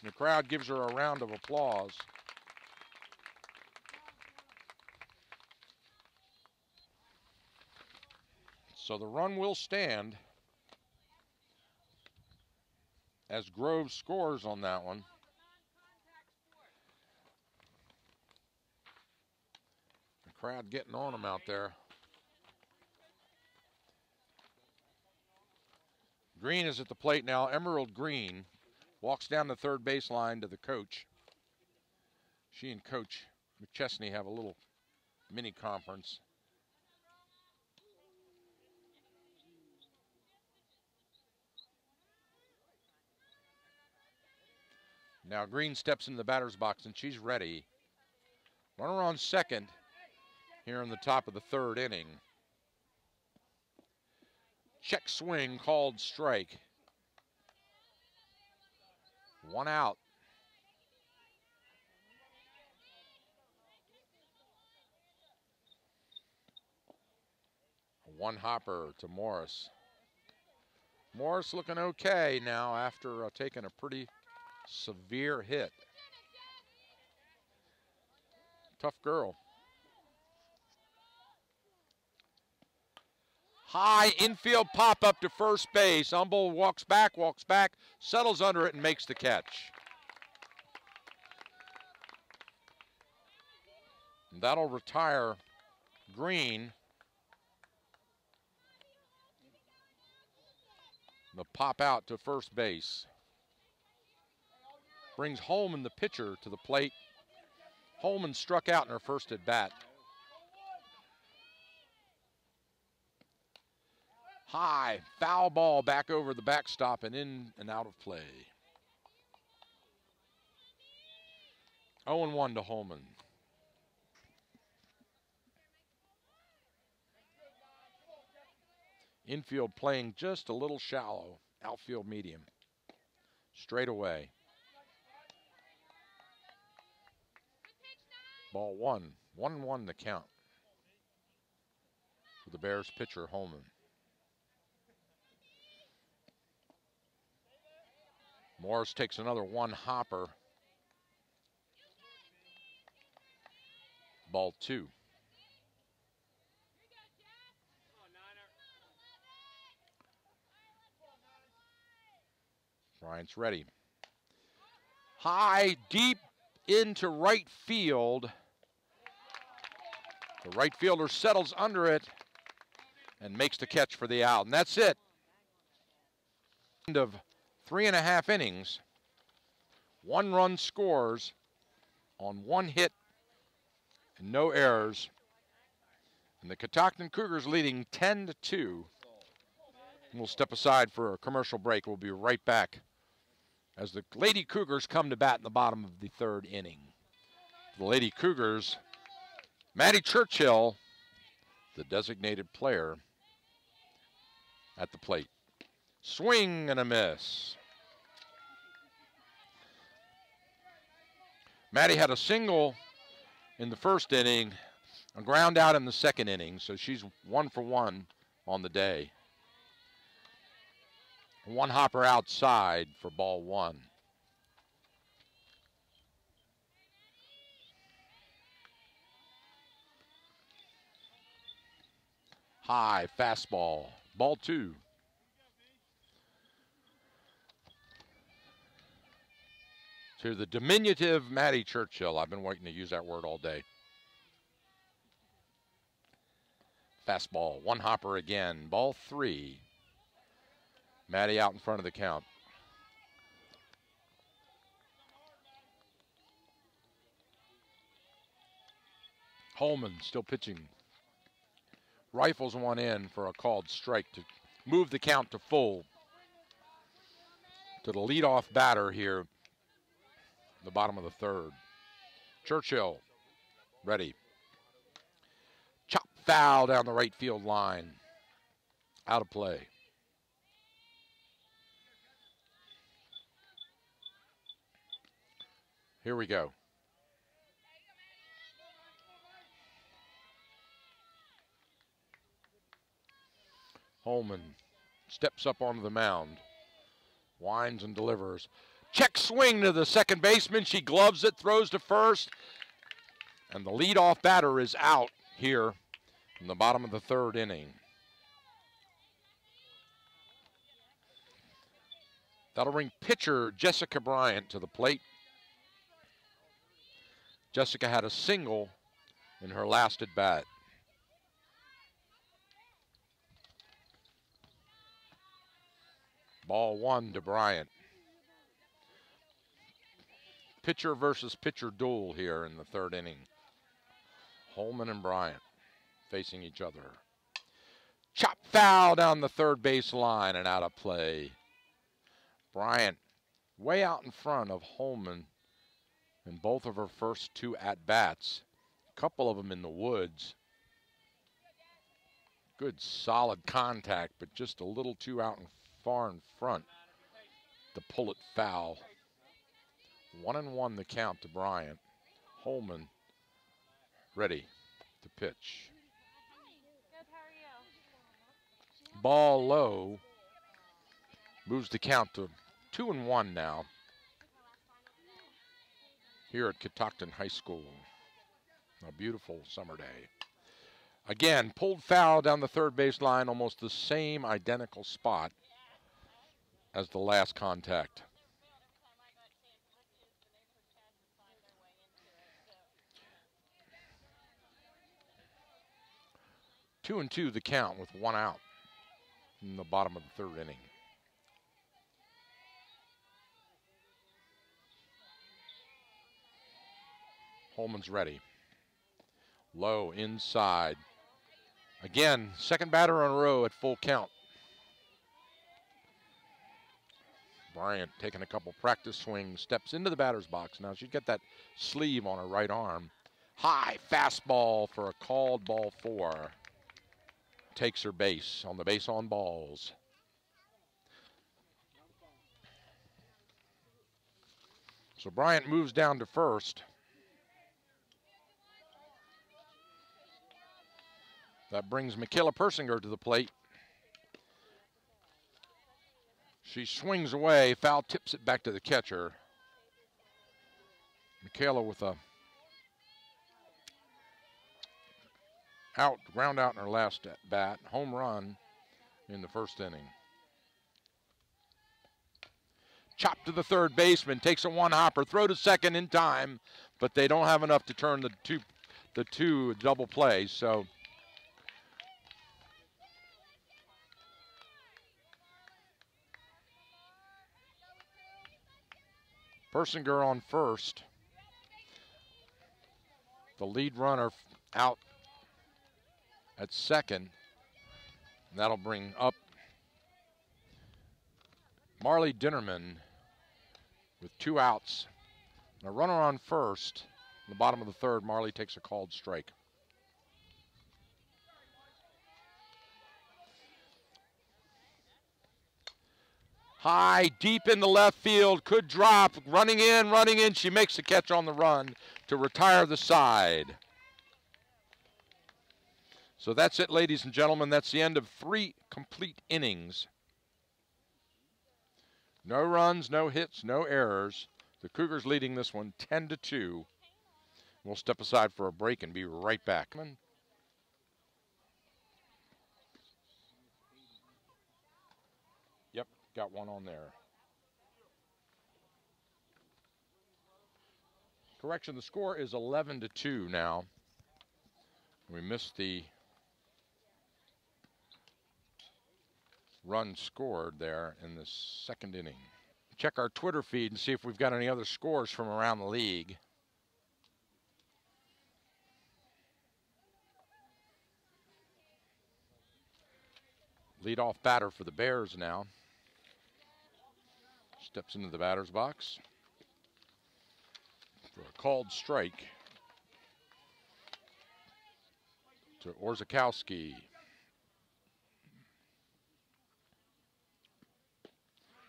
And the crowd gives her a round of applause. So the run will stand as Groves scores on that one. The crowd getting on him out there. Green is at the plate now. Emerald Green walks down the third baseline to the coach. She and Coach McChesney have a little mini conference. Now Green steps in the batter's box and she's ready. Runner on second here in the top of the third inning. Check swing called strike. One out. One hopper to Morris. Morris looking okay now after taking a pretty severe hit. Tough girl. High infield pop up to first base. Humble walks back, settles under it and makes the catch. And that'll retire Green. The pop out to first base. Brings Holman, the pitcher, to the plate. Holman struck out in her first at bat. High, foul ball back over the backstop and in and out of play. 0-1 to Holman. Infield playing just a little shallow. Outfield medium. Straight away. Ball one. 1-1 the count for the Bears pitcher, Holman. Morris takes another one hopper. Ball two. Bryant's ready. High, deep into right field. The right fielder settles under it and makes the catch for the out. And that's it. End of 3.5 innings. 1 run scores on 1 hit and no errors. And the Catoctin Cougars leading 10-2. We'll step aside for a commercial break. We'll be right back as the Lady Cougars come to bat in the bottom of the third inning. The Lady Cougars, Maddie Churchill, the designated player, at the plate. Swing and a miss. Maddie had a single in the first inning, a ground out in the second inning, so she's 1 for 1 on the day. One hopper outside for ball one. High fastball. Ball 2. To the diminutive Maddie Churchill. I've been waiting to use that word all day. Fastball. One hopper again. Ball 3. Maddie out in front of the count. Holman still pitching. Rifles one in for a called strike to move the count to full. To the leadoff batter here, the bottom of the 3rd. Churchill, ready. Chop foul down the right field line. Out of play. Here we go. Holman steps up onto the mound. Winds and delivers. Check swing to the second baseman. She gloves it, throws to first. And the leadoff batter is out here in the bottom of the 3rd inning. That'll bring pitcher Jessica Bryant to the plate. Jessica had a single in her last at bat. Ball 1 to Bryant. Pitcher versus pitcher duel here in the 3rd inning. Holman and Bryant facing each other. Chop foul down the 3rd base line and out of play. Bryant way out in front of Holman in both of her first 2 at-bats. A couple of them in the woods. Good solid contact, but just a little too out and far in front to pull it foul. 1-1 the count to Bryant. Holman ready to pitch. Ball low. Moves the count to 2-1 now. Here at Catoctin High School. A beautiful summer day. Again, pulled foul down the 3rd base line, almost the same identical spot as the last contact. Two and two the count with 1 out in the bottom of the 3rd inning. Holman's ready. Low inside. Again, 2nd batter in a row at full count. Bryant taking a couple practice swings, steps into the batter's box. Now she's got that sleeve on her right arm. High fastball for a called ball 4. Takes her base on the base on balls. So Bryant moves down to first. That brings Michaela Persinger to the plate. She swings away, foul tips it back to the catcher. Michaela with a ground out in her last at bat, home run in the 1st inning. Chop to the 3rd baseman, takes a 1-hopper, throw to 2nd in time, but they don't have enough to turn the two double plays, so Persinger on first. The lead runner out at 2nd. And that'll bring up Marley Dinnerman with 2 outs. And a runner on first. In the bottom of the 3rd, Marley takes a called strike. High, deep in the left field, could drop, running in. She makes the catch on the run to retire the side. So that's it, ladies and gentlemen. That's the end of 3 complete innings. No runs, no hits, no errors. The Cougars leading this one 10-2. We'll step aside for a break and be right back. Got one on there. Correction, the score is 11-2 now. We missed the run scored there in the second inning. Check our Twitter feed and see if we've got any other scores from around the league. Leadoff batter for the Bears now. Steps into the batter's box for a called strike to Orzechowski.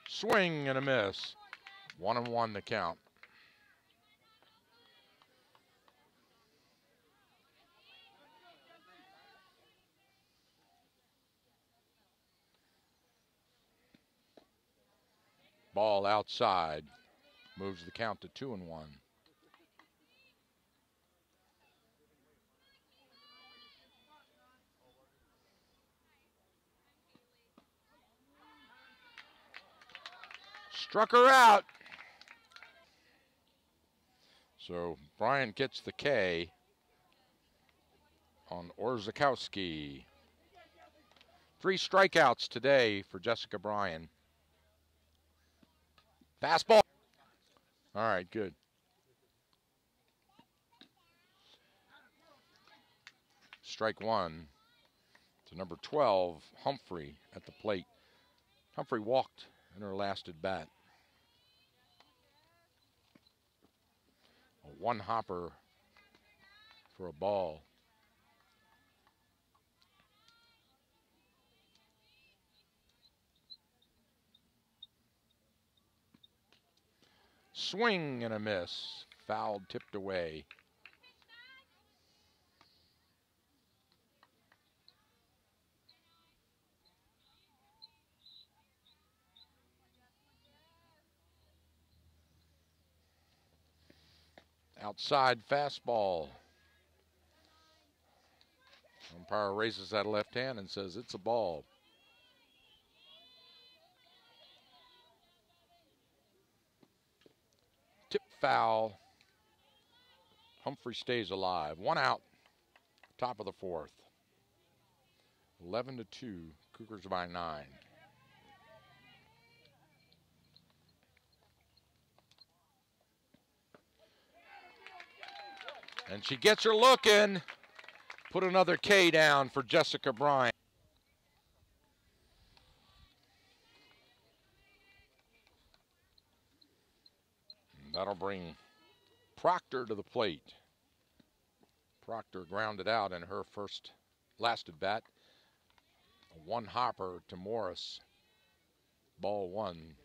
Swing and a miss. 1-1 the count. Ball outside. Moves the count to 2-1. Struck her out. So Bryant gets the K on Orzechowski. 3 strikeouts today for Jessica Bryan. Fastball. All right, good. Strike one to number 12, Humphrey at the plate. Humphrey walked in her last at bat. A one hopper for a ball. Swing and a miss. Fouled, tipped away. Outside fastball. Umpire raises that left hand and says it's a ball. Tip foul. Humphrey stays alive. 1 out. Top of the 4th. 11-2. Cougars by 9. And she gets her looking. Put another K down for Jessica Bryan. That'll bring Proctor to the plate. Proctor grounded out in her last at bat. A one hopper to Morris. Ball 1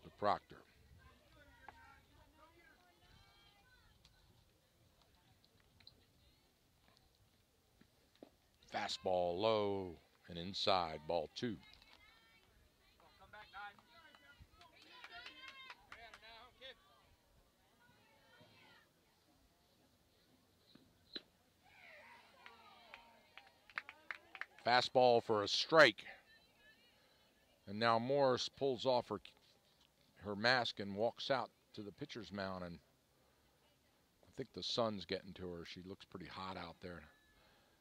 to Proctor. Fastball low and inside, ball 2. Fastball for a strike. And now Morris pulls off her mask and walks out to the pitcher's mound. And I think the sun's getting to her. She looks pretty hot out there.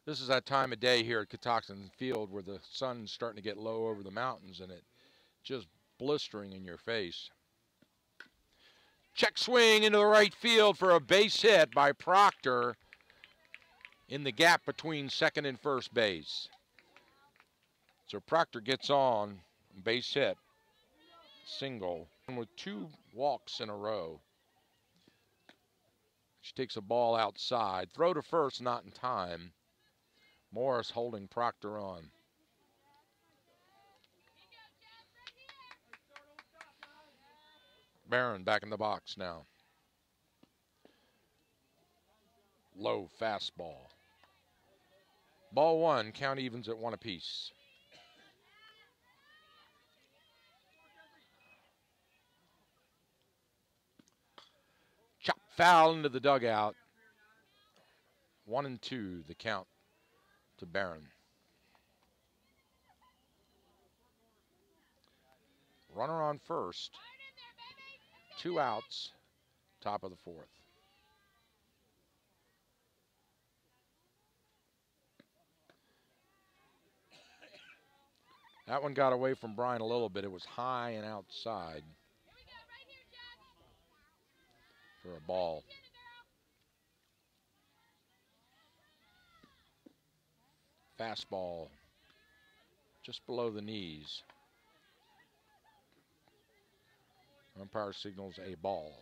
This is that time of day here at Catoctin Field where the sun's starting to get low over the mountains and it's just blistering in your face. Check swing into the right field for a base hit by Proctor in the gap between second and first base. So Proctor gets on, base hit, single, and with 2 walks in a row. She takes a ball outside. Throw to first, not in time. Morris holding Proctor on. Barron back in the box now. Low fastball. Ball 1, count evens at 1 apiece. Chop foul into the dugout. 1-2 the count to Barron. Runner on first. 2 outs. Top of the 4th. That one got away from Brian a little bit. It was high and outside for a ball. Fastball just below the knees. Umpire signals a ball.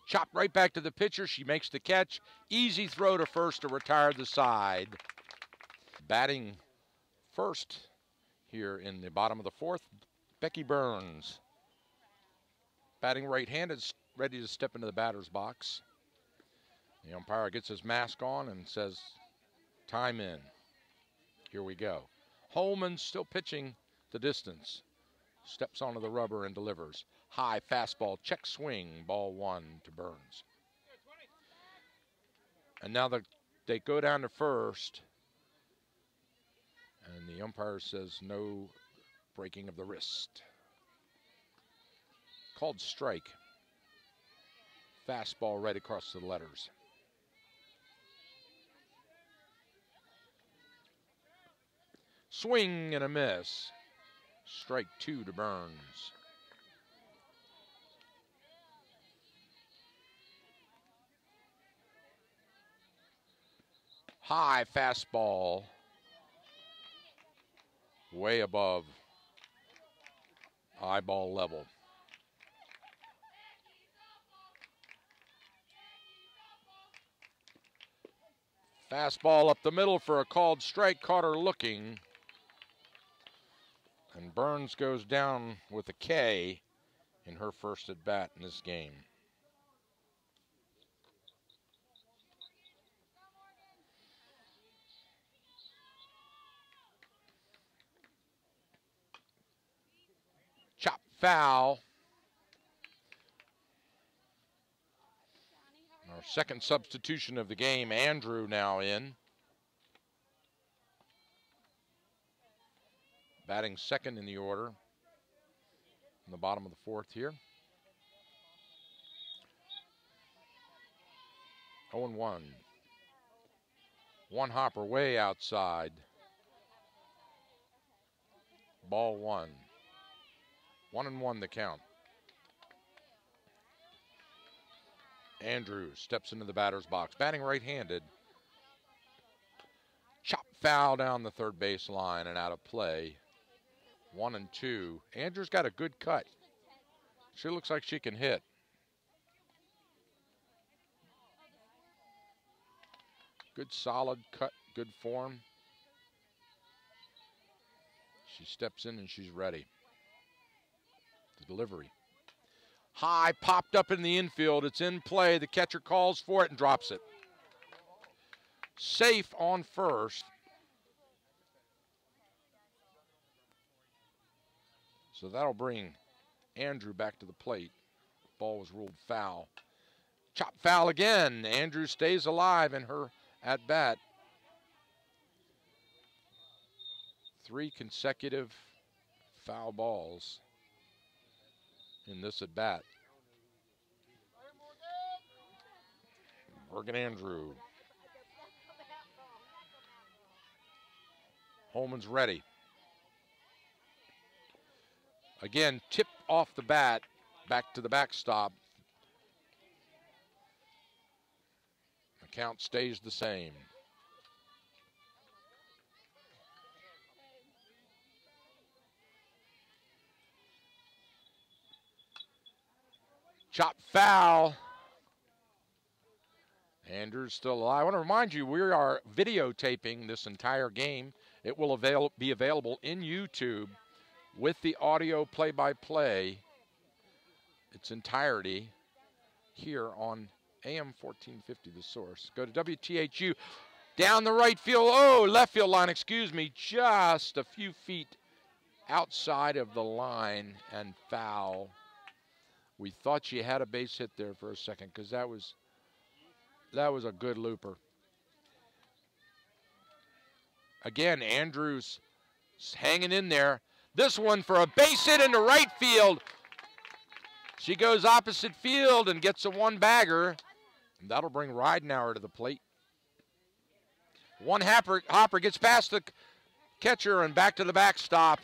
Chopped right back to the pitcher. She makes the catch. Easy throw to first to retire the side. Batting first here in the bottom of the 4th, Becky Burns. Batting right-handed, ready to step into the batter's box. The umpire gets his mask on and says, time in. Here we go. Holman still pitching the distance. Steps onto the rubber and delivers. High fastball, check swing, ball 1 to Burns. And now they go down to first. And the umpire says no breaking of the wrist. Called strike. Fastball right across the letters. Swing and a miss. Strike 2 to Burns. High fastball. Way above eyeball level. Fastball up the middle for a called strike. Caught her looking. And Burns goes down with a K in her first at bat in this game. Chop foul. Our second substitution of the game, Andrew now in. Batting second in the order in the bottom of the 4th here. 0-1. One hopper way outside. Ball 1. 1-1 the count. Andrew steps into the batter's box. Batting right-handed. Chop foul down the third base line and out of play. 1-2. Andrew's got a good cut. She looks like she can hit. Good solid cut, good form. She steps in and she's ready. The delivery. High, popped up in the infield. It's in play. The catcher calls for it and drops it. Safe on first. So that'll bring Andrew back to the plate. Ball was ruled foul. Chop foul again. Andrew stays alive in her at-bat. 3 consecutive foul balls in this at-bat. Morgan Andrew. Holman's ready. Again, tip off the bat, back to the backstop. The count stays the same. Chop foul. Andrew's still alive. I want to remind you, we are videotaping this entire game. It will be available in YouTube with the audio play-by-play, its entirety, here on AM 1450, The Source. Go to WTHU. Down the right field, left field line, excuse me, just a few feet outside of the line and foul. We thought she had a base hit there for a second because that was a good looper. Again, Andrews hanging in there. This one for a base hit into right field. She goes opposite field and gets a one-bagger. And that'll bring Ridenauer to the plate. One hopper gets past the catcher and back to the backstop.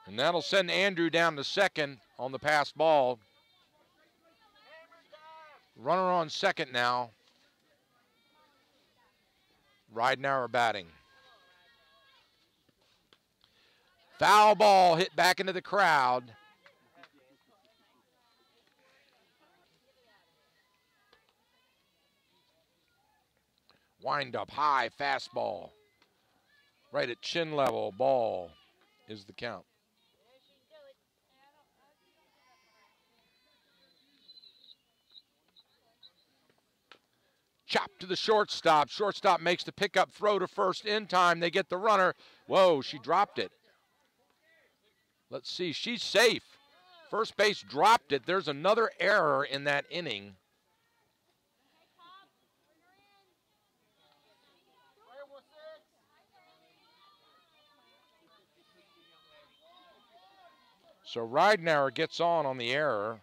And that'll send Andrew down to second on the pass ball. Runner on second now. Ridenauer batting. Foul ball hit back into the crowd. Wind up high fastball. Right at chin level. Ball is the count. Chop to the shortstop. Shortstop makes the pickup throw to first in time. They get the runner. Whoa, she dropped it. Let's see, she's safe. First base dropped it. There's another error in that inning. So Ridenauer gets on the error.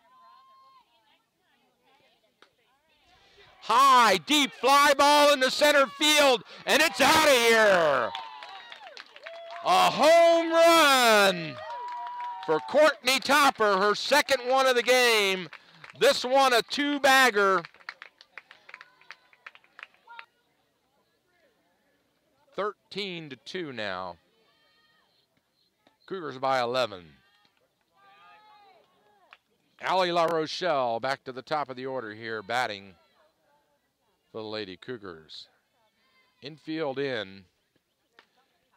High, deep fly ball into center field, and it's out of here. A home run for Courtney Topper, her second one of the game. This one a two-bagger. 13-2 now. Cougars by 11. Allie LaRochelle back to the top of the order here, batting for the Lady Cougars. Infield in.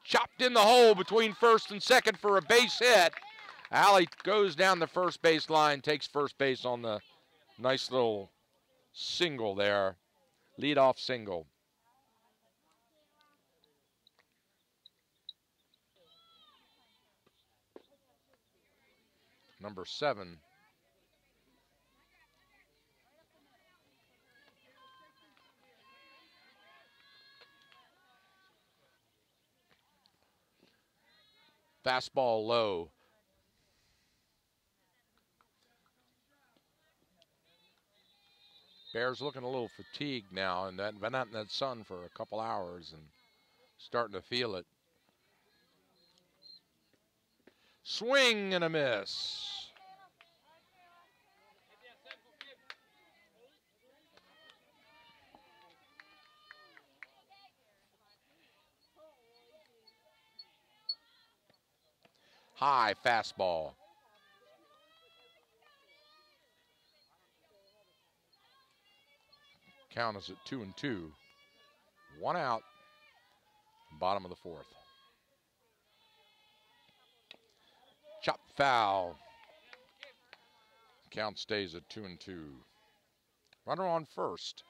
Chopped in the hole between first and second for a base hit. Allie goes down the first base line, takes first base on the nice little single there. Leadoff single. Number 7. Fastball low. Bears looking a little fatigued now, and been out in that sun for a couple hours and starting to feel it. Swing and a miss. High fastball. Count is at 2-2. One out. Bottom of the fourth. Chop foul. Count stays at 2-2. Runner on first.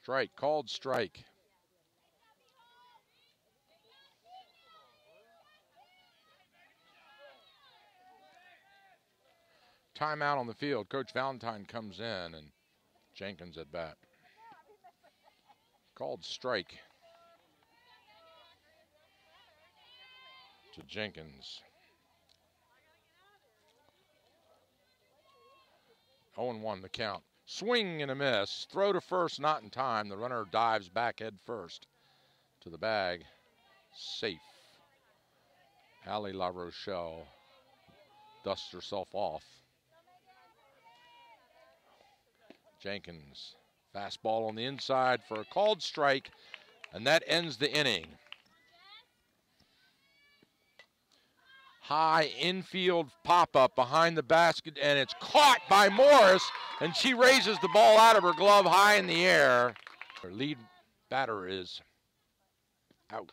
Strike, called strike. Timeout on the field. Coach Valentine comes in and Jenkins at bat. Called strike to Jenkins. 0-1 the count. Swing and a miss. Throw to first, not in time. The runner dives back head first to the bag. Safe. Allie LaRochelle dusts herself off. Jenkins, fastball on the inside for a called strike, and that ends the inning. High infield pop-up behind the basket, and it's caught by Morris, and she raises the ball out of her glove high in the air. Her lead batter is out.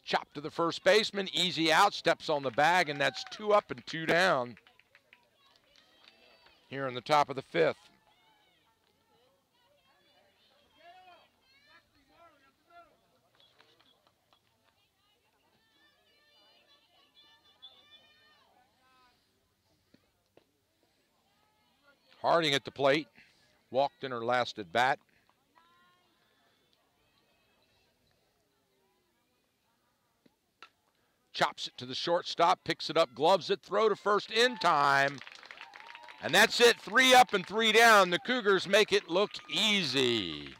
Chop to the first baseman, easy out, steps on the bag, and that's 2 up and 2 down here in the top of the 5th. Harding at the plate. Walked in her last at bat. Chops it to the shortstop, picks it up, gloves it, throw to first in time. And that's it, 3 up and 3 down. The Cougars make it look easy.